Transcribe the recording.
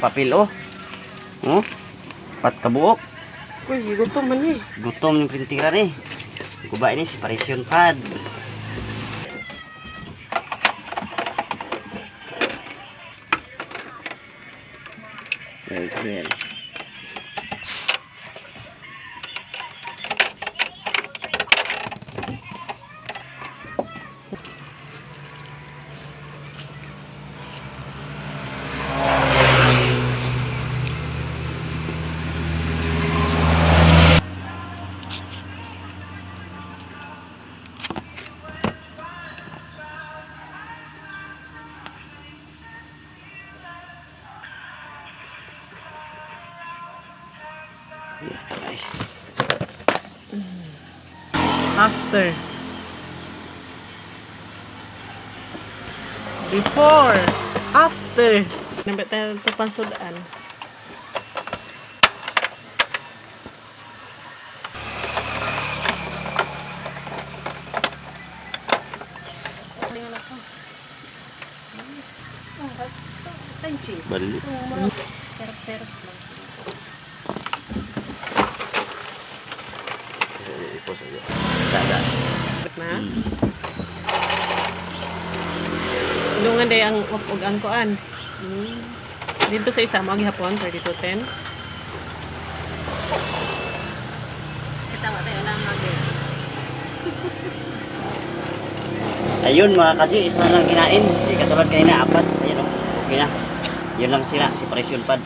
papel oh. Oh. Pat kabuok. Uy, gutom man eh. Gutom yung printiran eh. Kuba ini separation pad. Okay. After. Before. After. Nambit tayo ito pansudaan. Balik. Serap-serap lang. Ito saja. Sada. Na? Ilungan day ang ug ang kuan. Dito sa isa maghapon 3210. Kitawa tayo lang mag- Ayun mga kaji, isa lang kinain. Di katulad kanina, apat. Ayun oh. Okay na. Yun lang sila, separation pad.